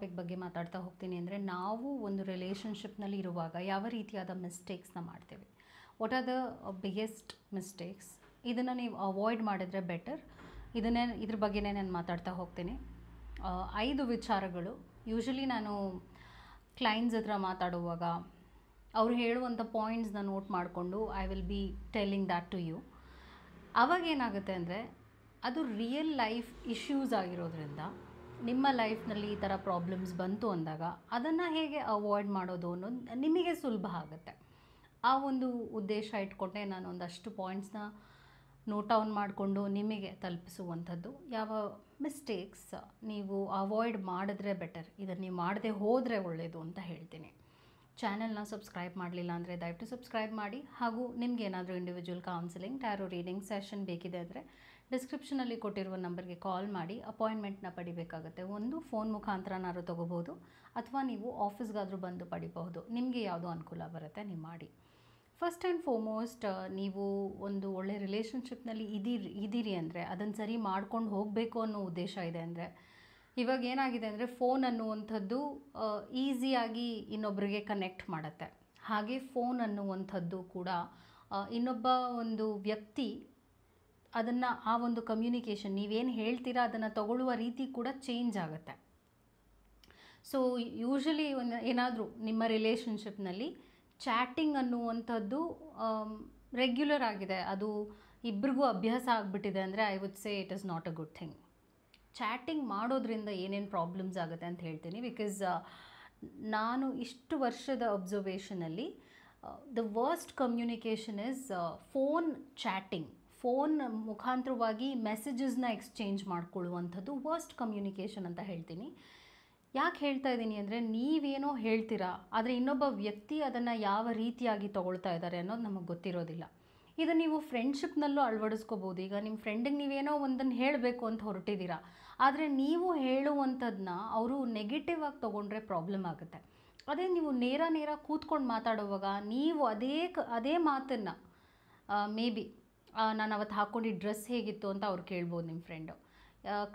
Topic ಬಗ್ಗೆ ಮಾತಾಡ್ತಾ ಹೋಗ್ತೀನಿ ಅಂದರೆ, ನಾವು ಒಂದು ರಿಲೇಷನ್ಶಿಪ್ನಲ್ಲಿ ಇರುವಾಗ ಯಾವ ರೀತಿಯಾದ ಮಿಸ್ಟೇಕ್ಸ್ನ ಮಾಡ್ತೇವೆ, what are the biggest mistakes, ಇದನ್ನು ನೀವು ಅವಾಯ್ಡ್ ಮಾಡಿದರೆ ಬೆಟರ್. ಇದ್ರ ಬಗ್ಗೆನೇ ನಾನು ಮಾತಾಡ್ತಾ ಹೋಗ್ತೀನಿ. 5 ವಿಚಾರಗಳು. ಯೂಶ್ವಲಿ ನಾನು ಕ್ಲೈಂಟ್ಸ್ ಹತ್ರ ಮಾತಾಡುವಾಗ ಅವ್ರು ಹೇಳುವಂಥ ಪಾಯಿಂಟ್ಸ್ನ ನೋಟ್ ಮಾಡಿಕೊಂಡು I will be telling that to you. ಆವಾಗ ಏನಾಗುತ್ತೆ ಅಂದರೆ, ಅದು ರಿಯಲ್ ಲೈಫ್ ಇಶ್ಯೂಸ್ ಆಗಿರೋದ್ರಿಂದ ನಿಮ್ಮ ಲೈಫ್ನಲ್ಲಿ ಈ ಥರ ಪ್ರಾಬ್ಲಮ್ಸ್ ಬಂತು ಅಂದಾಗ ಅದನ್ನು ಹೇಗೆ ಅವಾಯ್ಡ್ ಮಾಡೋದು ಅನ್ನೋದು ನಿಮಗೆ ಸುಲಭ ಆಗುತ್ತೆ. ಆ ಒಂದು ಉದ್ದೇಶ ಇಟ್ಕೊಂಡೆ ನಾನು ಒಂದಷ್ಟು ಪಾಯಿಂಟ್ಸ್ನ ನೋಟ್ ಡೌನ್ ಮಾಡಿಕೊಂಡು ನಿಮಗೆ ತಲುಪಿಸುವಂಥದ್ದು. ಯಾವ ಮಿಸ್ಟೇಕ್ಸ್ ನೀವು ಅವಾಯ್ಡ್ ಮಾಡಿದ್ರೆ ಬೆಟರ್, ಇದನ್ನು ನೀವು ಮಾಡದೆ ಹೋದರೆ ಒಳ್ಳೆಯದು ಅಂತ ಹೇಳ್ತೀನಿ. ಚಾನೆಲ್ನ ಸಬ್ಸ್ಕ್ರೈಬ್ ಮಾಡಲಿಲ್ಲ ಅಂದರೆ ದಯವಿಟ್ಟು ಸಬ್ಸ್ಕ್ರೈಬ್ ಮಾಡಿ. ಹಾಗೂ ನಿಮ್ಗೆ ಏನಾದರೂ individual counselling, tarot reading session ಬೇಕಿದೆ ಅಂದರೆ ಡಿಸ್ಕ್ರಿಪ್ಷನಲ್ಲಿ ಕೊಟ್ಟಿರುವ ನಂಬರ್ಗೆ ಕಾಲ್ ಮಾಡಿ ಅಪಾಯಿಂಟ್ಮೆಂಟ್ನ ಪಡಿಬೇಕಾಗುತ್ತೆ. ಒಂದು ಫೋನ್ ಮುಖಾಂತರನಾದ್ರು ತೊಗೋಬೋದು, ಅಥವಾ ನೀವು ಆಫೀಸ್ಗಾದರೂ ಬಂದು ಪಡಿಬಹುದು. ನಿಮಗೆ ಯಾವುದೋ ಅನುಕೂಲ ಬರುತ್ತೆ ನೀವು ಮಾಡಿ. ಫಸ್ಟ್ ಆ್ಯಂಡ್ ಫಾರ್ಮೋಸ್ಟ್, ನೀವು ಒಂದು ಒಳ್ಳೆ ರಿಲೇಷನ್ಶಿಪ್ನಲ್ಲಿ ಇದ್ದೀರಿ ಅಂದರೆ ಅದನ್ನು ಸರಿ ಮಾಡ್ಕೊಂಡು ಹೋಗಬೇಕು ಅನ್ನೋ ಉದ್ದೇಶ ಇದೆ ಅಂದರೆ, ಇವಾಗ ಏನಾಗಿದೆ ಅಂದರೆ ಫೋನ್ ಅನ್ನುವಂಥದ್ದು ಈಸಿಯಾಗಿ ಇನ್ನೊಬ್ಬರಿಗೆ ಕನೆಕ್ಟ್ ಮಾಡುತ್ತೆ. ಹಾಗೆ ಫೋನ್ ಅನ್ನುವಂಥದ್ದು ಕೂಡ ಇನ್ನೊಬ್ಬ ಒಂದು ವ್ಯಕ್ತಿ ಅದನ್ನು, ಆ ಒಂದು ಕಮ್ಯುನಿಕೇಷನ್ ನೀವೇನು ಹೇಳ್ತೀರಾ ಅದನ್ನು ತಗೊಳ್ಳುವ ರೀತಿ ಕೂಡ ಚೇಂಜ್ ಆಗುತ್ತೆ. ಸೊ ಯೂಶ್ವಲಿ ಏನಾದರೂ ನಿಮ್ಮ ರಿಲೇಷನ್ಶಿಪ್ನಲ್ಲಿ ಚಾಟಿಂಗ್ ಅನ್ನುವಂಥದ್ದು ರೆಗ್ಯುಲರ್ ಆಗಿದೆ, ಅದು ಇಬ್ಬರಿಗೂ ಅಭ್ಯಾಸ ಆಗಿಬಿಟ್ಟಿದೆ ಅಂದರೆ I would say it is not a good thing. Chatting ಮಾಡೋದ್ರಿಂದ ಏನೇನು ಪ್ರಾಬ್ಲಮ್ಸ್ ಆಗುತ್ತೆ ಅಂತ ಹೇಳ್ತೀನಿ. ಬಿಕಾಸ್ ನಾನು ಇಷ್ಟು ವರ್ಷದ ಅಬ್ಸರ್ವೇಷನಲ್ಲಿ the worst communication is phone chatting. Phone ಮುಖಾಂತರವಾಗಿ ಮೆಸೇಜಸ್ನ ಎಕ್ಸ್ಚೇಂಜ್ ಮಾಡ್ಕೊಳ್ಳುವಂಥದ್ದು ವರ್ಸ್ಟ್ ಕಮ್ಯುನಿಕೇಷನ್ ಅಂತ ಹೇಳ್ತೀನಿ. ಯಾಕೆ ಹೇಳ್ತಾ ಇದ್ದೀನಿ ಅಂದರೆ, ನೀವೇನೋ ಹೇಳ್ತೀರಾ ಆದರೆ ಇನ್ನೊಬ್ಬ ವ್ಯಕ್ತಿ ಅದನ್ನು ಯಾವ ರೀತಿಯಾಗಿ ತೊಗೊಳ್ತಾ ಇದ್ದಾರೆ ಅನ್ನೋದು ನಮಗೆ ಗೊತ್ತಿರೋದಿಲ್ಲ. ಇದು ನೀವು ಫ್ರೆಂಡ್ಶಿಪ್ನಲ್ಲೂ ಅಳವಡಿಸ್ಕೋಬೋದು. ಈಗ ನಿಮ್ಮ ಫ್ರೆಂಡಿಗೆ ನೀವೇನೋ ಒಂದನ್ನು ಹೇಳಬೇಕು ಅಂತ ಹೊರಟಿದ್ದೀರಾ, ಆದರೆ ನೀವು ಹೇಳುವಂಥದ್ದನ್ನ ಅವರು ನೆಗೆಟಿವ್ ಆಗಿ ತೊಗೊಂಡ್ರೆ ಪ್ರಾಬ್ಲಮ್ ಆಗುತ್ತೆ. ಅದೇ ನೀವು ನೇರ ಕೂತ್ಕೊಂಡು ಮಾತಾಡುವಾಗ ನೀವು ಅದೇ ಮಾತನ್ನು ಮೇ ಬಿ ನಾನು ಅವತ್ತು ಹಾಕ್ಕೊಂಡಿದ್ದ ಡ್ರೆಸ್ ಹೇಗಿತ್ತು ಅಂತ ಅವ್ರು ಕೇಳ್ಬೋದು. ನಿಮ್ಮ ಫ್ರೆಂಡು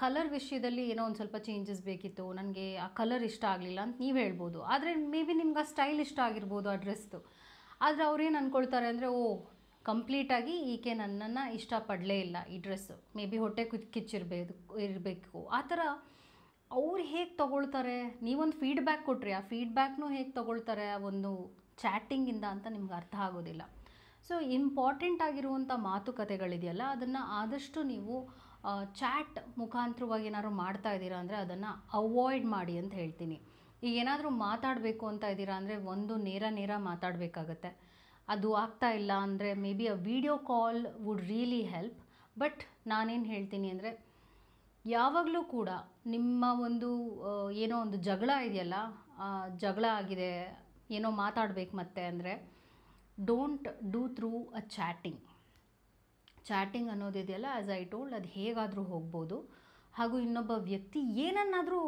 ಕಲರ್ ವಿಷಯದಲ್ಲಿ ಏನೋ ಒಂದು ಸ್ವಲ್ಪ ಚೇಂಜಸ್ ಬೇಕಿತ್ತು, ನನಗೆ ಆ ಕಲರ್ ಇಷ್ಟ ಆಗಲಿಲ್ಲ ಅಂತ ನೀವು ಹೇಳ್ಬೋದು. ಆದರೆ ಮೇ ಬಿ ನಿಮ್ಗೆ ಆ ಸ್ಟೈಲ್ ಇಷ್ಟ ಆಗಿರ್ಬೋದು ಆ ಡ್ರೆಸ್ದು. ಆದರೆ ಅವ್ರೇನು ಅಂದ್ಕೊಳ್ತಾರೆ ಅಂದರೆ, ಕಂಪ್ಲೀಟಾಗಿ ಈಕೆ ನನ್ನನ್ನು ಇಷ್ಟಪಡಲೇ ಇಲ್ಲ, ಈ ಡ್ರೆಸ್ಸು ಮೇ ಬಿ ಹೊಟ್ಟೆ ಇರಬೇಕು ಆ ಥರ ಅವ್ರು ಹೇಗೆ ತೊಗೊಳ್ತಾರೆ. ನೀವೊಂದು ಫೀಡ್ಬ್ಯಾಕ್ ಕೊಟ್ಟರೆ ಆ ಫೀಡ್ಬ್ಯಾಕ್ನೂ ಹೇಗೆ ತೊಗೊಳ್ತಾರೆ ಆ ಒಂದು ಚಾಟಿಂಗಿಂದ ಅಂತ ನಿಮ್ಗೆ ಅರ್ಥ ಆಗೋದಿಲ್ಲ. ಸೊ ಇಂಪಾರ್ಟೆಂಟ್ ಆಗಿರುವಂಥ ಮಾತುಕತೆಗಳಿದೆಯಲ್ಲ, ಅದನ್ನು ಆದಷ್ಟು ನೀವು ಚಾಟ್ ಮುಖಾಂತರವಾಗಿ ಏನಾದ್ರು ಮಾಡ್ತಾ ಇದ್ದೀರಾ ಅಂದರೆ ಅದನ್ನು ಅವಾಯ್ಡ್ ಮಾಡಿ ಅಂತ ಹೇಳ್ತೀನಿ. ಈಗ ಏನಾದರೂ ಮಾತಾಡಬೇಕು ಅಂತ ಇದ್ದೀರಾ ಅಂದರೆ ಒಂದು ನೇರ ಮಾತಾಡಬೇಕಾಗತ್ತೆ. ಅದು ಆಗ್ತಾ ಇಲ್ಲ ಅಂದರೆ may be a video call wood really help. But ನಾನೇನು ಹೇಳ್ತೀನಿ ಅಂದರೆ, ಯಾವಾಗಲೂ ಕೂಡ ನಿಮ್ಮ ಒಂದು ಏನೋ ಒಂದು ಜಗಳ ಇದೆಯಲ್ಲ, ಜಗಳ ಆಗಿದೆ, ಏನೋ ಮಾತಾಡಬೇಕು ಮತ್ತೆ ಅಂದರೆ don't do through a chatting ಅನ್ನೋದಿದೆಯಲ್ಲ, ಆ್ಯಸ್ ಐ ಟೋಲ್ಡ್, ಅದು ಹೇಗಾದರೂ ಹೋಗ್ಬೋದು. ಹಾಗೂ ಇನ್ನೊಬ್ಬ ವ್ಯಕ್ತಿ ಏನನ್ನಾದರೂ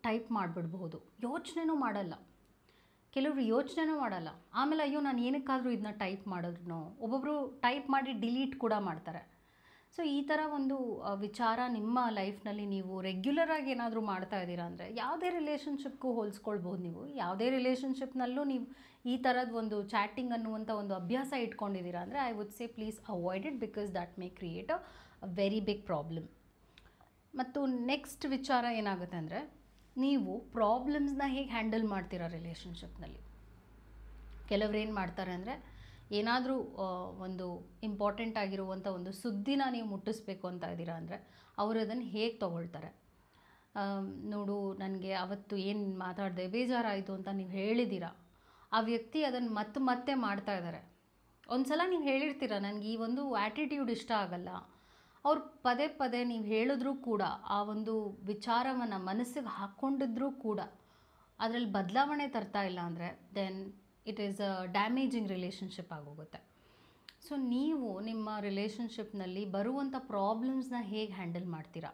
ಟೈಪ್ ಮಾಡಿಬಿಡ್ಬಹುದು, ಯೋಚನೆನೂ ಮಾಡಲ್ಲ. ಕೆಲವರು ಯೋಚನೆನೂ ಮಾಡಲ್ಲ, ಆಮೇಲೆ ಅಯ್ಯೋ ನಾನು ಏನಕ್ಕಾದರೂ ಇದನ್ನ ಟೈಪ್ ಮಾಡಿದ್ನೋ. ಒಬ್ಬೊಬ್ಬರು ಟೈಪ್ ಮಾಡಿ ಡಿಲೀಟ್ ಕೂಡ ಮಾಡ್ತಾರೆ. ಸೊ ಈ ಥರ ಒಂದು ವಿಚಾರ ನಿಮ್ಮ ಲೈಫ್ನಲ್ಲಿ ನೀವು ರೆಗ್ಯುಲರಾಗಿ ಏನಾದರೂ ಮಾಡ್ತಾ ಇದ್ದೀರಾ ಅಂದರೆ, ಯಾವುದೇ ರಿಲೇಷನ್ಶಿಪ್ಗೂ ಹೋಲಿಸ್ಕೊಳ್ಬೋದು. ನೀವು ಯಾವುದೇ ರಿಲೇಷನ್ಶಿಪ್ನಲ್ಲೂ ನೀವು ಈ ಥರದ ಒಂದು ಚಾಟಿಂಗ್ ಅನ್ನುವಂಥ ಒಂದು ಅಭ್ಯಾಸ ಇಟ್ಕೊಂಡಿದ್ದೀರಾ ಅಂದರೆ I would say please avoid it, because that may create a very big problem. ಮತ್ತು ನೆಕ್ಸ್ಟ್ ವಿಚಾರ ಏನಾಗುತ್ತೆ ಅಂದರೆ, ನೀವು ಪ್ರಾಬ್ಲಮ್ಸ್ನ ಹೇಗೆ ಹ್ಯಾಂಡಲ್ ಮಾಡ್ತೀರಾ ರಿಲೇಷನ್ಶಿಪ್ನಲ್ಲಿ. ಕೆಲವ್ರು ಏನು ಮಾಡ್ತಾರೆ ಅಂದರೆ, ಏನಾದರೂ ಒಂದು ಇಂಪಾರ್ಟೆಂಟ್ ಆಗಿರುವಂಥ ಒಂದು ಸುದ್ದಿನ ನೀವು ಮುಟ್ಟಿಸ್ಬೇಕು ಅಂತ ಇದ್ದೀರಾ ಅಂದರೆ ಅವರು ಅದನ್ನು ಹೇಗೆ ತೊಗೊಳ್ತಾರೆ. ನೋಡು, ನನಗೆ ಅವತ್ತು ಏನು ಮಾತಾಡಿದೆ ಬೇಜಾರಾಯಿತು ಅಂತ ನೀವು ಹೇಳಿದ್ದೀರಾ, ಆ ವ್ಯಕ್ತಿ ಅದನ್ನು ಮತ್ತೆ ಮಾಡ್ತಾ ಇದ್ದಾರೆ. ಒಂದು ಸಲ ನೀವು ಹೇಳಿರ್ತೀರ ನನಗೆ ಈ ಒಂದು ಆ್ಯಟಿಟ್ಯೂಡ್ ಇಷ್ಟ ಆಗಲ್ಲ, ಅವ್ರು ಪದೇ ನೀವು ಹೇಳಿದ್ರೂ ಕೂಡ ಆ ಒಂದು ವಿಚಾರವನ್ನು ಮನಸ್ಸಿಗೆ ಹಾಕ್ಕೊಂಡಿದ್ರೂ ಕೂಡ ಅದರಲ್ಲಿ ಬದಲಾವಣೆ ತರ್ತಾ ಇಲ್ಲ ಅಂದರೆ then it is a damaging relationship ಆಗೋಗುತ್ತೆ. ಸೊ ನೀವು ನಿಮ್ಮ ರಿಲೇಷನ್ಶಿಪ್ನಲ್ಲಿ ಬರುವಂಥ ಪ್ರಾಬ್ಲಮ್ಸ್ನ ಹೇಗೆ ಹ್ಯಾಂಡಲ್ ಮಾಡ್ತೀರಾ.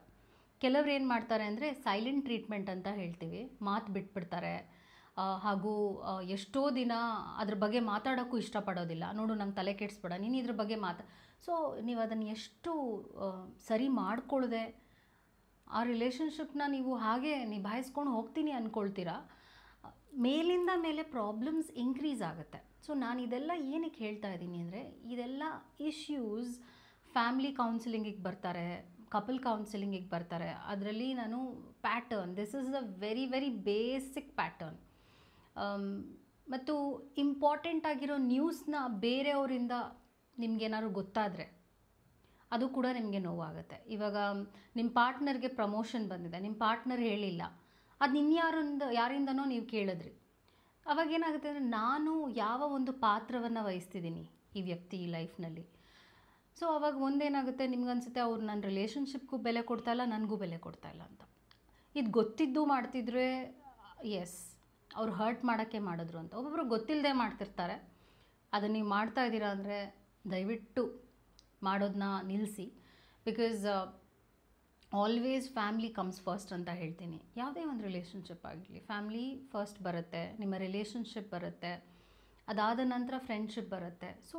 ಕೆಲವ್ರು ಏನು ಮಾಡ್ತಾರೆ ಅಂದರೆ ಸೈಲೆಂಟ್ ಟ್ರೀಟ್ಮೆಂಟ್ ಅಂತ ಹೇಳ್ತೀವಿ, ಮಾತು ಬಿಟ್ಬಿಡ್ತಾರೆ. ಹಾಗೂ ಎಷ್ಟೋ ದಿನ ಅದ್ರ ಬಗ್ಗೆ ಮಾತಾಡೋಕ್ಕೂ ಇಷ್ಟಪಡೋದಿಲ್ಲ. ನೋಡು ನಂಗೆ ತಲೆ ಕೆಡಿಸ್ಬೇಡ, ನೀನು ಇದ್ರ ಬಗ್ಗೆ ಸೊ ನೀವು ಅದನ್ನು ಎಷ್ಟು ಸರಿ ಮಾಡ್ಕೊಳ್ಳದೆ ಆ ರಿಲೇಷನ್ಶಿಪ್ನ ನೀವು ಹಾಗೆ ನಿಭಾಯಿಸ್ಕೊಂಡು ಹೋಗ್ತೀನಿ ಅಂದ್ಕೊಳ್ತೀರಾ, ಮೇಲಿಂದ ಮೇಲೆ ಪ್ರಾಬ್ಲಮ್ಸ್ ಇನ್ಕ್ರೀಸ್ ಆಗುತ್ತೆ. ಸೊ ನಾನು ಇದೆಲ್ಲ ಏನಕ್ಕೆ ಹೇಳ್ತಾ ಇದ್ದೀನಿ ಅಂದರೆ, ಇದೆಲ್ಲ ಇಶ್ಯೂಸ್ ಫ್ಯಾಮಿಲಿ ಕೌನ್ಸಿಲಿಂಗಿಗೆ ಬರ್ತಾರೆ, ಕಪಲ್ ಕೌನ್ಸಿಲಿಂಗಿಗೆ ಬರ್ತಾರೆ. ಅದರಲ್ಲಿ ನಾನು pattern, this is a very very basic pattern. ಮತ್ತು ಇಂಪಾರ್ಟೆಂಟ್ ಆಗಿರೋ ನ್ಯೂಸ್ನ ಬೇರೆಯವರಿಂದ ನಿಮಗೇನಾದ್ರು ಗೊತ್ತಾದರೆ ಅದು ಕೂಡ ನಿಮಗೆ ನೋವಾಗುತ್ತೆ. ಇವಾಗ ನಿಮ್ಮ ಪಾರ್ಟ್ನರ್ಗೆ ಪ್ರಮೋಷನ್ ಬಂದಿದೆ, ನಿಮ್ಮ ಪಾರ್ಟ್ನರ್ ಹೇಳಿಲ್ಲ, ಅದು ಯಾರಿಂದನೋ ನೀವು ಕೇಳಿದ್ರಿ. ಅವಾಗೇನಾಗುತ್ತೆ ಅಂದರೆ, ನಾನು ಯಾವ ಒಂದು ಪಾತ್ರವನ್ನು ವಹಿಸ್ತಿದ್ದೀನಿ ಈ ವ್ಯಕ್ತಿ ಲೈಫ್ನಲ್ಲಿ. ಸೊ ಅವಾಗ ಒಂದೇನಾಗುತ್ತೆ, ನಿಮ್ಗನ್ಸುತ್ತೆ ಅವ್ರು ನನ್ನ ರಿಲೇಷನ್ಶಿಪ್ಗೂ ಬೆಲೆ ಕೊಡ್ತಾಯಿಲ್ಲ, ನನಗೂ ಬೆಲೆ ಕೊಡ್ತಾಯಿಲ್ಲ ಅಂತ. ಇದು ಗೊತ್ತಿದ್ದು ಮಾಡ್ತಿದ್ರೆ ಎಸ್, ಅವ್ರು ಹರ್ಟ್ ಮಾಡೋಕ್ಕೆ ಮಾಡಿದ್ರು ಅಂತ. ಒಬ್ಬೊಬ್ಬರು ಗೊತ್ತಿಲ್ಲದೆ ಮಾಡ್ತಿರ್ತಾರೆ. ಅದನ್ನು ನೀವು ಮಾಡ್ತಾ ಇದ್ದೀರಾ ಅಂದರೆ ದಯವಿಟ್ಟು ಮಾಡೋದನ್ನ ನಿಲ್ಲಿಸಿ. Because always family comes first ಅಂತ ಹೇಳ್ತೀನಿ. ಯಾವುದೇ ಒಂದು ರಿಲೇಷನ್ಶಿಪ್ ಆಗಲಿ, ಫ್ಯಾಮ್ಲಿ ಫಸ್ಟ್ ಬರುತ್ತೆ, ನಿಮ್ಮ ರಿಲೇಷನ್ಶಿಪ್ ಬರುತ್ತೆ, ಅದಾದ ನಂತರ ಫ್ರೆಂಡ್ಶಿಪ್ ಬರುತ್ತೆ. ಸೊ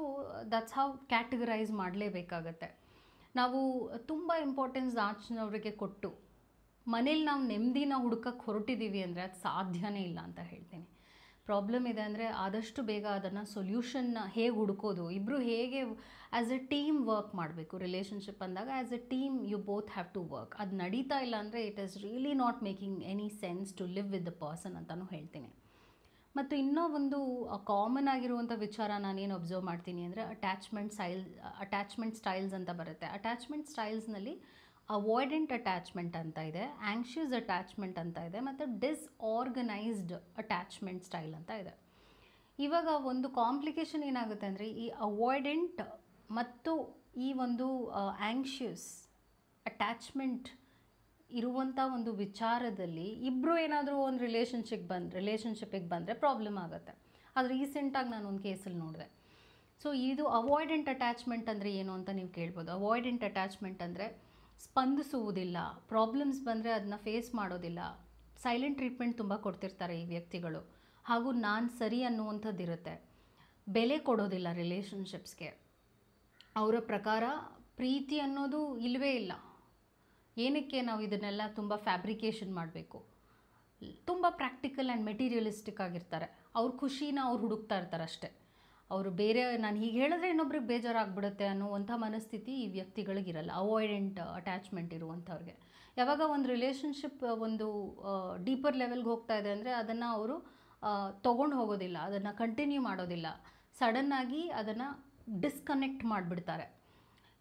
ದಟ್ಸ್ ಹೌ ಕ್ಯಾಟಗರೈಸ್ ಮಾಡಲೇಬೇಕಾಗತ್ತೆ. ನಾವು ತುಂಬ ಇಂಪಾರ್ಟೆನ್ಸ್ ಆಚಿನವರಿಗೆ ಕೊಟ್ಟು ಮನೇಲಿ ನಾವು ನೆಮ್ಮದಿನ ಹುಡುಕಕ್ಕೆ ಹೊರಟಿದ್ದೀವಿ ಅಂದರೆ ಅದು ಸಾಧ್ಯನೇ ಇಲ್ಲ ಅಂತ ಹೇಳ್ತೀನಿ. ಪ್ರಾಬ್ಲಮ್ ಇದೆ ಅಂದರೆ ಆದಷ್ಟು ಬೇಗ ಅದನ್ನು ಸೊಲ್ಯೂಷನ್ನ ಹೇಗೆ ಹುಡುಕೋದು, ಇಬ್ಬರು ಹೇಗೆ ಆ್ಯಸ್ ಎ ಟೀಮ್ ವರ್ಕ್ ಮಾಡಬೇಕು. ರಿಲೇಷನ್ಶಿಪ್ ಅಂದಾಗ as a team you both have to work. ಅದು ನಡೀತಾ ಇಲ್ಲ ಅಂದರೆ it is really not making any sense to live with the person ಅಂತಲೂ ಹೇಳ್ತೀನಿ. ಮತ್ತು ಇನ್ನೂ ಒಂದು ಕಾಮನ್ ಆಗಿರುವಂಥ ವಿಚಾರ ನಾನೇನು ಅಬ್ಸರ್ವ್ ಮಾಡ್ತೀನಿ ಅಂದರೆ, ಅಟ್ಯಾಚ್ಮೆಂಟ್ ಸ್ಟೈಲ್ಸ್ ಅಂತ ಬರುತ್ತೆ. ಅಟ್ಯಾಚ್ಮೆಂಟ್ ಸ್ಟೈಲ್ಸ್ನಲ್ಲಿ ಅವಾಯ್ಡೆಂಟ್ ಅಟ್ಯಾಚ್ಮೆಂಟ್ ಅಂತ ಇದೆ, ಆ್ಯಂಕ್ಷಿಯಸ್ ಅಟ್ಯಾಚ್ಮೆಂಟ್ ಅಂತ ಇದೆ, ಮತ್ತು ಡಿಸ್ಆರ್ಗನೈಸ್ಡ್ ಅಟ್ಯಾಚ್ಮೆಂಟ್ ಸ್ಟೈಲ್ ಅಂತ ಇದೆ. ಇವಾಗ ಒಂದು ಕಾಂಪ್ಲಿಕೇಶನ್ ಏನಾಗುತ್ತೆ ಅಂದರೆ, ಈ ಅವಾಯ್ಡೆಂಟ್ ಮತ್ತು ಈ ಒಂದು ಆ್ಯಂಕ್ಷಿಯಸ್ ಅಟ್ಯಾಚ್ಮೆಂಟ್ ಇರುವಂಥ ಒಂದು ವಿಚಾರದಲ್ಲಿ ಇಬ್ಬರು ಏನಾದರೂ ಒಂದು ರಿಲೇಷನ್ಶಿಪ್ಪಿಗೆ ಬಂದರೆ ಪ್ರಾಬ್ಲಮ್ ಆಗುತ್ತೆ. ಅದು ರೀಸೆಂಟಾಗಿ ನಾನು ಒಂದು ಕೇಸಲ್ಲಿ ನೋಡಿದೆ. ಸೊ ಇದು ಅವಾಯ್ಡೆಂಟ್ ಅಟ್ಯಾಚ್ಮೆಂಟ್ ಅಂದರೆ ಏನು ಅಂತ ನೀವು ಕೇಳ್ಬೋದು. ಅವಾಯ್ಡೆಂಟ್ ಅಟ್ಯಾಚ್ಮೆಂಟ್ ಅಂದರೆ ಸ್ಪಂದಿಸುವುದಿಲ್ಲ, ಪ್ರಾಬ್ಲಮ್ಸ್ ಬಂದರೆ ಅದನ್ನ ಫೇಸ್ ಮಾಡೋದಿಲ್ಲ, ಸೈಲೆಂಟ್ ಟ್ರೀಟ್ಮೆಂಟ್ ತುಂಬ ಕೊಡ್ತಿರ್ತಾರೆ ಈ ವ್ಯಕ್ತಿಗಳು. ಹಾಗೂ ನಾನು ಸರಿ ಅನ್ನುವಂಥದ್ದು ಇರುತ್ತೆ, ಬೆಲೆ ಕೊಡೋದಿಲ್ಲ ರಿಲೇಷನ್ಶಿಪ್ಸ್ಗೆ. ಅವರ ಪ್ರಕಾರ ಪ್ರೀತಿ ಅನ್ನೋದು ಇಲ್ಲವೇ ಇಲ್ಲ. ಏನಕ್ಕೆ ನಾವು ಇದನ್ನೆಲ್ಲ ತುಂಬ ಫ್ಯಾಬ್ರಿಕೇಷನ್ ಮಾಡಬೇಕು? ತುಂಬ ಪ್ರಾಕ್ಟಿಕಲ್ ಆ್ಯಂಡ್ ಮೆಟೀರಿಯಲಿಸ್ಟಿಕ್ ಆಗಿರ್ತಾರೆ. ಅವ್ರ ಖುಷಿನ ಅವ್ರು ಹುಡುಕ್ತಾ ಇರ್ತಾರೆ ಅಷ್ಟೇ. ಅವರು ಬೇರೆ, ನಾನು ಹೀಗೆ ಹೇಳಿದ್ರೆ ಇನ್ನೊಬ್ರಿಗೆ ಬೇಜಾರಾಗ್ಬಿಡುತ್ತೆ ಅನ್ನುವಂಥ ಮನಸ್ಥಿತಿ ಈ ವ್ಯಕ್ತಿಗಳಿಗಿರಲ್ಲ, ಅವಾಯ್ಡೆಂಟ್ ಅಟ್ಯಾಚ್ಮೆಂಟ್ ಇರುವಂಥವ್ರಿಗೆ. ಯಾವಾಗ ಒಂದು ರಿಲೇಷನ್ಶಿಪ್ ಒಂದು ಡೀಪರ್ ಲೆವೆಲ್ಗೆ ಹೋಗ್ತಾ ಇದೆ ಅಂದರೆ ಅದನ್ನು ಅವರು ತೊಗೊಂಡು ಹೋಗೋದಿಲ್ಲ, ಅದನ್ನು ಕಂಟಿನ್ಯೂ ಮಾಡೋದಿಲ್ಲ, ಸಡನ್ನಾಗಿ ಅದನ್ನು ಡಿಸ್ಕನೆಕ್ಟ್ ಮಾಡಿಬಿಡ್ತಾರೆ.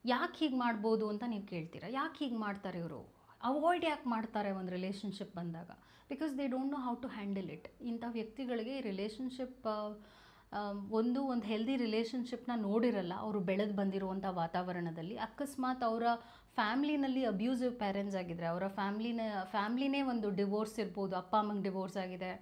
ಯಾಕೆ ಹೀಗೆ ಮಾಡ್ಬೋದು ಅಂತ ನೀವು ಕೇಳ್ತೀರಾ. ಯಾಕೆ ಹೀಗೆ ಮಾಡ್ತಾರೆ ಇವರು? ಅವಾಯ್ಡ್ ಯಾಕೆ ಮಾಡ್ತಾರೆ ಒಂದು ರಿಲೇಷನ್ಶಿಪ್ ಬಂದಾಗ? Because they don't know how to handle it. ಇಂಥ ವ್ಯಕ್ತಿಗಳಿಗೆ ರಿಲೇಷನ್ಶಿಪ್ ಒಂದು ಹೆಲ್ದಿ ರಿಲೇಷನ್ಶಿಪ್ನ ನೋಡಿರಲ್ಲ. ಅವರು ಬೆಳೆದು ಬಂದಿರುವಂಥ ವಾತಾವರಣದಲ್ಲಿ ಅಕಸ್ಮಾತ್ ಅವರ ಫ್ಯಾಮ್ಲಿನಲ್ಲಿ ಅಬ್ಯೂಸಿವ್ ಪೇರೆಂಟ್ಸ್ ಆಗಿದ್ದರೆ, ಅವರ ಫ್ಯಾಮ್ಲಿನೇ ಒಂದು ಡಿವೋರ್ಸ್ ಇರ್ಬೋದು, ಅಪ್ಪ ಅಮ್ಮಂಗೆ ಡಿವೋರ್ಸ್ ಆಗಿದೆ,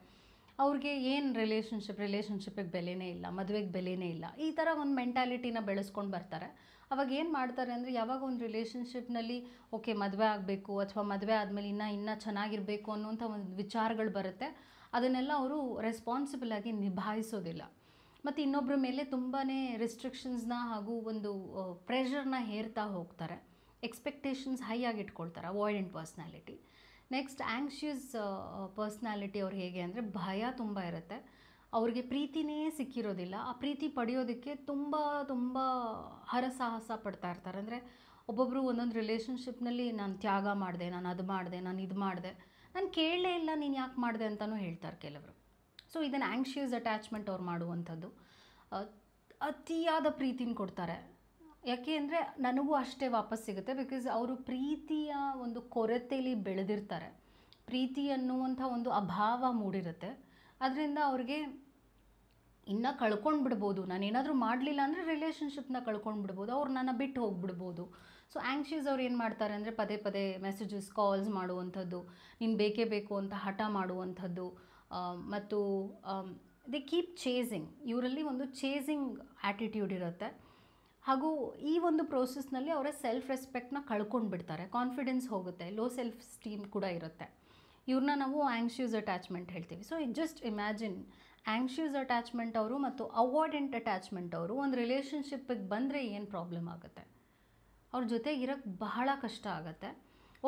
ಅವ್ರಿಗೆ ಏನು ರಿಲೇಷನ್ಶಿಪ್ಪಿಗೆ ಬೆಲೆನೇ ಇಲ್ಲ, ಮದುವೆಗೆ ಬೆಲೆನೇ ಇಲ್ಲ, ಈ ಥರ ಒಂದು ಮೆಂಟಾಲಿಟಿನ ಬೆಳೆಸ್ಕೊಂಡು ಬರ್ತಾರೆ. ಅವಾಗ ಏನು ಮಾಡ್ತಾರೆ ಅಂದರೆ, ಯಾವಾಗ ಒಂದು ರಿಲೇಷನ್ಶಿಪ್ನಲ್ಲಿ ಓಕೆ ಮದುವೆ ಆಗಬೇಕು ಅಥವಾ ಮದುವೆ ಆದಮೇಲೆ ಇನ್ನೂ ಚೆನ್ನಾಗಿರಬೇಕು ಅನ್ನುವಂಥ ಒಂದು ವಿಚಾರಗಳು ಬರುತ್ತೆ, ಅದನ್ನೆಲ್ಲ ಅವರು ರೆಸ್ಪಾನ್ಸಿಬಲ್ ಆಗಿ ನಿಭಾಯಿಸೋದಿಲ್ಲ. ಮತ್ತು ಇನ್ನೊಬ್ಬರ ಮೇಲೆ ತುಂಬಾ ರಿಸ್ಟ್ರಿಕ್ಷನ್ಸ್ನ ಹಾಗೂ ಒಂದು ಪ್ರೆಷರ್ನ ಹೇರ್ತಾ ಹೋಗ್ತಾರೆ. ಎಕ್ಸ್ಪೆಕ್ಟೇಷನ್ಸ್ ಹೈ ಆಗಿ ಇಟ್ಕೊಳ್ತಾರೆ. ಅವಾಯ್ಡೆಂಟ್ ಪರ್ಸ್ನಾಲಿಟಿ. ನೆಕ್ಸ್ಟ್ ಆ್ಯಂಕ್ಷಿಯಸ್ ಪರ್ಸ್ನಾಲಿಟಿ ಅವ್ರು ಹೇಗೆ ಅಂದರೆ, ಭಯ ತುಂಬ ಇರುತ್ತೆ, ಅವ್ರಿಗೆ ಪ್ರೀತಿನೇ ಸಿಕ್ಕಿರೋದಿಲ್ಲ, ಆ ಪ್ರೀತಿ ಪಡೆಯೋದಕ್ಕೆ ತುಂಬ ತುಂಬ ಹರಸಾಹಸ ಪಡ್ತಾ ಇರ್ತಾರೆ. ಅಂದರೆ ಒಬ್ಬೊಬ್ಬರು ಒಂದೊಂದು ರಿಲೇಷನ್ಶಿಪ್ನಲ್ಲಿ ನಾನು ತ್ಯಾಗ ಮಾಡಿದೆ, ನಾನು ಅದು ಮಾಡಿದೆ, ನಾನು ಇದು ಮಾಡಿದೆ, ನಾನು ಕೇಳಲೇ ಇಲ್ಲ ನೀನು ಯಾಕೆ ಮಾಡಿದೆ ಅಂತಲೂ ಹೇಳ್ತಾರೆ ಕೆಲವರು. ಸೊ ಇದನ್ನು ಆ್ಯಂಕ್ಷಿಯಸ್ ಅಟ್ಯಾಚ್ಮೆಂಟ್ ಅವ್ರು ಮಾಡುವಂಥದ್ದು. ಅತಿಯಾದ ಪ್ರೀತಿನ ಕೊಡ್ತಾರೆ. ಯಾಕೆ ಅಂದರೆ ನನಗೂ ಅಷ್ಟೇ ವಾಪಸ್ ಸಿಗುತ್ತೆ. ಬಿಕಾಸ್ ಅವರು ಪ್ರೀತಿಯ ಒಂದು ಕೊರತೆಯಲ್ಲಿ ಬೆಳೆದಿರ್ತಾರೆ, ಪ್ರೀತಿ ಅನ್ನುವಂಥ ಒಂದು ಅಭಾವ ಮೂಡಿರುತ್ತೆ. ಅದರಿಂದ ಅವ್ರಿಗೆ ಇನ್ನೂ ಕಳ್ಕೊಂಡು ಬಿಡ್ಬೋದು. ನಾನೇನಾದರೂ ಮಾಡಲಿಲ್ಲ ಅಂದರೆ ರಿಲೇಷನ್ಶಿಪ್ನ ಕಳ್ಕೊಂಡು ಬಿಡ್ಬೋದು, ಅವ್ರು ನನ್ನ ಬಿಟ್ಟು ಹೋಗಿಬಿಡ್ಬೋದು. ಸೊ ಆ್ಯಂಕ್ಷಿಯಸ್ ಅವ್ರು ಏನು ಮಾಡ್ತಾರೆ ಅಂದರೆ, ಪದೇ ಪದೇ ಮೆಸೇಜಸ್ ಕಾಲ್ಸ್ ಮಾಡುವಂಥದ್ದು, ನೀನು ಬೇಕೇ ಬೇಕು ಅಂತ ಹಠ ಮಾಡುವಂಥದ್ದು, ಮತ್ತು ದೇ ಕೀಪ್ ಚೇಸಿಂಗ್. ಇವರಲ್ಲಿ ಒಂದು ಚೇಸಿಂಗ್ ಆ್ಯಟಿಟ್ಯೂಡ್ ಇರುತ್ತೆ. ಹಾಗೂ ಈ ಒಂದು ಪ್ರೋಸೆಸ್ನಲ್ಲಿ ಅವರ ಸೆಲ್ಫ್ ರೆಸ್ಪೆಕ್ಟ್ನ ಕಳ್ಕೊಂಡು ಬಿಡ್ತಾರೆ, ಕಾನ್ಫಿಡೆನ್ಸ್ ಹೋಗುತ್ತೆ, ಲೋ ಸೆಲ್ಫ್ ಸ್ಟೀಮ್ ಕೂಡ ಇರುತ್ತೆ. ಇವ್ರನ್ನ ನಾವು ಆ್ಯಂಕ್ಷಿಯಸ್ ಅಟ್ಯಾಚ್ಮೆಂಟ್ ಹೇಳ್ತೀವಿ. So just imagine, anxious attachment ಅವರು ಮತ್ತು ಅವಾಯ್ಡೆಂಟ್ ಅಟ್ಯಾಚ್ಮೆಂಟ್ ಅವರು ಒಂದು ರಿಲೇಷನ್ಶಿಪ್ಪಿಗೆ ಬಂದರೆ ಏನು ಪ್ರಾಬ್ಲಮ್ ಆಗುತ್ತೆ. ಅವ್ರ ಜೊತೆಗೆ ಇರೋಕ್ಕೆ ಬಹಳ ಕಷ್ಟ ಆಗುತ್ತೆ.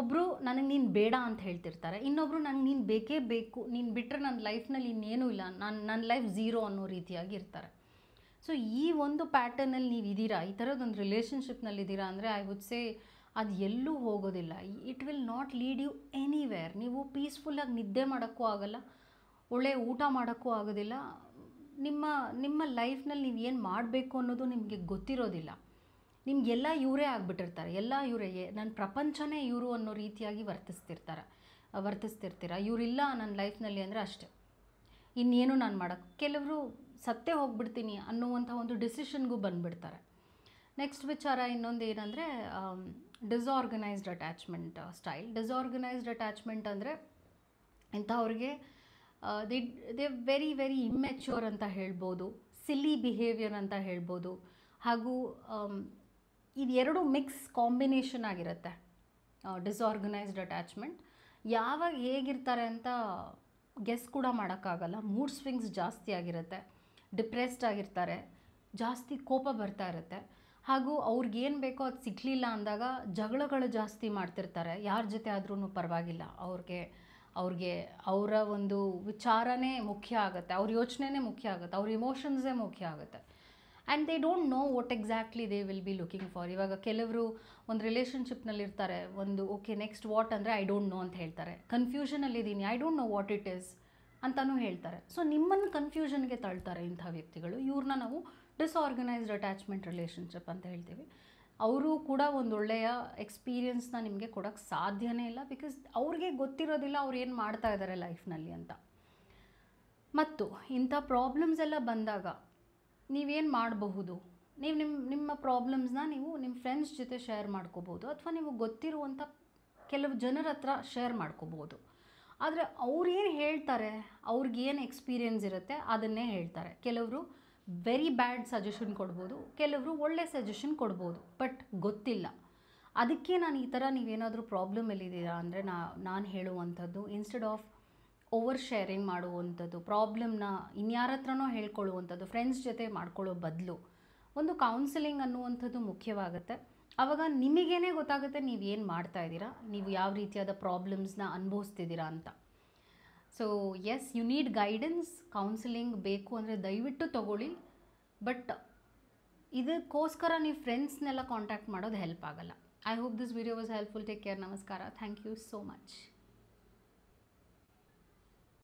ಒಬ್ಬರು ನನಗೆ ನೀನು ಬೇಡ ಅಂತ ಹೇಳ್ತಿರ್ತಾರೆ, ಇನ್ನೊಬ್ಬರು ನಂಗೆ ನೀನು ಬೇಕೇ ಬೇಕು, ನೀನು ಬಿಟ್ಟರೆ ನನ್ನ ಲೈಫ್ನಲ್ಲಿ ಇನ್ನೇನೂ ಇಲ್ಲ, ನನ್ನ ಲೈಫ್ ಝೀರೋ ಅನ್ನೋ ರೀತಿಯಾಗಿ ಇರ್ತಾರೆ. ಸೊ ಈ ಒಂದು ಪ್ಯಾಟರ್ನಲ್ಲಿ ನೀವು ಇದ್ದೀರಾ, ಈ ಥರದೊಂದು ರಿಲೇಷನ್ಶಿಪ್ನಲ್ಲಿದ್ದೀರಾ ಅಂದರೆ ಐ ವುಡ್ ಸೇ ಅದು ಎಲ್ಲೂ ಹೋಗೋದಿಲ್ಲ. It will not lead you anywhere. ನೀವು ಪೀಸ್ಫುಲ್ಲಾಗಿ ನಿದ್ದೆ ಮಾಡೋಕ್ಕೂ ಆಗಲ್ಲ, ಒಳ್ಳೆಯ ಊಟ ಮಾಡೋಕ್ಕೂ ಆಗೋದಿಲ್ಲ. ನಿಮ್ಮ ಲೈಫ್ನಲ್ಲಿ ನೀವು ಏನು ಮಾಡಬೇಕು ಅನ್ನೋದು ನಿಮಗೆ ಗೊತ್ತಿರೋದಿಲ್ಲ. ನಿಮಗೆಲ್ಲ ಇವರೇ ಆಗಿಬಿಟ್ಟಿರ್ತಾರೆ, ಎಲ್ಲ ಇವರೇ, ನನ್ನ ಪ್ರಪಂಚನೇ ಇವರು ಅನ್ನೋ ರೀತಿಯಾಗಿ ವರ್ತಿಸ್ತಿರ್ತೀರ. ಇವರಿಲ್ಲ ನನ್ನ ಲೈಫ್ನಲ್ಲಿ ಅಂದರೆ ಅಷ್ಟೇ, ಇನ್ನೇನು ನಾನು ಮಾಡೋಕ್ಕೆ. ಕೆಲವರು ಸತ್ತೇ ಹೋಗ್ಬಿಡ್ತೀನಿ ಅನ್ನುವಂಥ ಒಂದು ಡಿಸಿಷನ್ಗೂ ಬಂದುಬಿಡ್ತಾರೆ. ನೆಕ್ಸ್ಟ್ ವಿಚಾರ ಇನ್ನೊಂದು ಏನಂದರೆ ಡಿಸಾರ್ಗನೈಸ್ಡ್ ಅಟ್ಯಾಚ್ಮೆಂಟ್ ಸ್ಟೈಲ್. ಡಿಸಾರ್ಗನೈಸ್ಡ್ ಅಟ್ಯಾಚ್ಮೆಂಟ್ ಅಂದರೆ ಇಂಥವ್ರಿಗೆ ದೇ ವೆರಿ ವೆರಿ ಇಮ್ಮೆಚ್ಯೂರ್ ಅಂತ ಹೇಳ್ಬೋದು, ಸಿಲ್ಲಿ ಬಿಹೇವಿಯರ್ ಅಂತ ಹೇಳ್ಬೋದು. ಹಾಗೂ ಇದು ಎರಡು ಮಿಕ್ಸ್ ಕಾಂಬಿನೇಷನ್ ಆಗಿರುತ್ತೆ ಡಿಸಾರ್ಗನೈಸ್ಡ್ ಅಟ್ಯಾಚ್ಮೆಂಟ್. ಯಾವಾಗ ಹೇಗಿರ್ತಾರೆ ಅಂತ ಗೆಸ್ ಕೂಡ ಮಾಡೋಕ್ಕಾಗಲ್ಲ. ಮೂಡ್ ಸ್ವಿಂಗ್ಸ್ ಜಾಸ್ತಿ ಆಗಿರುತ್ತೆ, ಡಿಪ್ರೆಸ್ಡ್ ಆಗಿರ್ತಾರೆ, ಜಾಸ್ತಿ ಕೋಪ ಬರ್ತಾ ಇರುತ್ತೆ. ಹಾಗೂ ಅವ್ರಿಗೇನು ಬೇಕೋ ಅದು ಸಿಗಲಿಲ್ಲ ಅಂದಾಗ ಜಗಳಗಳು ಜಾಸ್ತಿ ಮಾಡ್ತಿರ್ತಾರೆ. ಯಾರ ಜೊತೆ ಆದ್ರೂ ಪರವಾಗಿಲ್ಲ, ಅವ್ರಿಗೆ ಅವರ ಒಂದು ವಿಚಾರನೇ ಮುಖ್ಯ ಆಗುತ್ತೆ, ಅವ್ರ ಯೋಚನೆನೇ ಮುಖ್ಯ ಆಗುತ್ತೆ, ಅವ್ರ ಇಮೋಷನ್ಸೇ ಮುಖ್ಯ ಆಗುತ್ತೆ. And they don't know what exactly they will be looking for. ಇವಾಗ ಕೆಲವರು ಒಂದು ರಿಲೇಷನ್ಶಿಪ್ನಲ್ಲಿರ್ತಾರೆ, ಓಕೆ ನೆಕ್ಸ್ಟ್ ವಾಟ್ ಅಂದರೆ ಐ ಡೋಂಟ್ ನೋ ಅಂತ ಹೇಳ್ತಾರೆ. ಕನ್ಫ್ಯೂಷನಲ್ಲಿದ್ದೀನಿ, I don't know what it is ಅಂತಲೂ ಹೇಳ್ತಾರೆ. ಸೊ ನಿಮ್ಮನ್ನು ಕನ್ಫ್ಯೂಷನ್ಗೆ ತಳ್ತಾರೆ ಇಂಥ ವ್ಯಕ್ತಿಗಳು. ಇವ್ರನ್ನ ನಾವು ಡಿಸಾರ್ಗನೈಸ್ಡ್ ಅಟ್ಯಾಚ್ಮೆಂಟ್ ರಿಲೇಷನ್ಶಿಪ್ ಅಂತ ಹೇಳ್ತೀವಿ. ಅವರು ಕೂಡ ಒಂದೊಳ್ಳೆಯ ಎಕ್ಸ್ಪೀರಿಯನ್ಸ್ನ ನಿಮಗೆ ಕೊಡೋಕ್ಕೆ ಸಾಧ್ಯನೇ ಇಲ್ಲ, ಬಿಕಾಸ್ ಅವ್ರಿಗೆ ಗೊತ್ತಿರೋದಿಲ್ಲ ಅವ್ರು ಏನು ಮಾಡ್ತಾ ಇದ್ದಾರೆ ಲೈಫ್ನಲ್ಲಿ ಅಂತ. ಮತ್ತು ಇಂಥ ಪ್ರಾಬ್ಲಮ್ಸ್ ಎಲ್ಲ ಬಂದಾಗ ನೀವೇನು ಮಾಡಬಹುದು, ನೀವು ನಿಮ್ಮ ಪ್ರಾಬ್ಲಮ್ಸ್ನ ನೀವು ನಿಮ್ಮ ಫ್ರೆಂಡ್ಸ್ ಜೊತೆ ಶೇರ್ ಮಾಡ್ಕೋಬೋದು, ಅಥವಾ ನೀವು ಗೊತ್ತಿರುವಂಥ ಕೆಲವು ಜನರ ಹತ್ರ ಶೇರ್ ಮಾಡ್ಕೋಬೋದು. ಆದರೆ ಅವ್ರೇನು ಹೇಳ್ತಾರೆ, ಅವ್ರಿಗೇನು ಎಕ್ಸ್ಪೀರಿಯನ್ಸ್ ಇರುತ್ತೆ ಅದನ್ನೇ ಹೇಳ್ತಾರೆ. ಕೆಲವರು ವೆರಿ ಬ್ಯಾಡ್ ಸಜೆಷನ್ ಕೊಡ್ಬೋದು, ಕೆಲವರು ಒಳ್ಳೆ ಸಜೆಷನ್ ಕೊಡ್ಬೋದು, ಬಟ್ ಗೊತ್ತಿಲ್ಲ. ಅದಕ್ಕೆ ನಾನು ಈ ಥರ ನೀವೇನಾದರೂ ಪ್ರಾಬ್ಲಮಲ್ಲಿದ್ದೀರಾ ಅಂದರೆ ನಾನು ಹೇಳುವಂಥದ್ದು, ಇನ್ಸ್ಟೆಡ್ ಆಫ್ ಓವರ್ ಶೇರಿಂಗ್ ಮಾಡುವಂಥದ್ದು, ಪ್ರಾಬ್ಲಮ್ನ ಇನ್ಯಾರ ಹತ್ರನೋ ಹೇಳ್ಕೊಳ್ಳುವಂಥದ್ದು, ಫ್ರೆಂಡ್ಸ್ ಜೊತೆ ಮಾಡ್ಕೊಳ್ಳೋ ಬದಲು ಒಂದು ಕೌನ್ಸಿಲಿಂಗ್ ಅನ್ನುವಂಥದ್ದು ಮುಖ್ಯವಾಗುತ್ತೆ. ಆವಾಗ ನಿಮಗೇನೆ ಗೊತ್ತಾಗುತ್ತೆ ನೀವು ಏನು ಮಾಡ್ತಾ ಇದ್ದೀರಾ, ನೀವು ಯಾವ ರೀತಿಯಾದ ಪ್ರಾಬ್ಲಮ್ಸ್ನ ಅನುಭವಿಸ್ತಿದ್ದೀರಾ ಅಂತ. So yes, you need guidance. Counselling ಬೇಕು ಅಂದರೆ ದಯವಿಟ್ಟು ತಗೊಳ್ಳಿ, ಬಟ್ ಇದಕ್ಕೋಸ್ಕರ ನೀವು ಫ್ರೆಂಡ್ಸ್ನೆಲ್ಲ ಕಾಂಟ್ಯಾಕ್ಟ್ ಮಾಡೋದು ಹೆಲ್ಪ್ ಆಗಲ್ಲ. I hope this video was helpful. Take care. ನಮಸ್ಕಾರ. Thank you so much.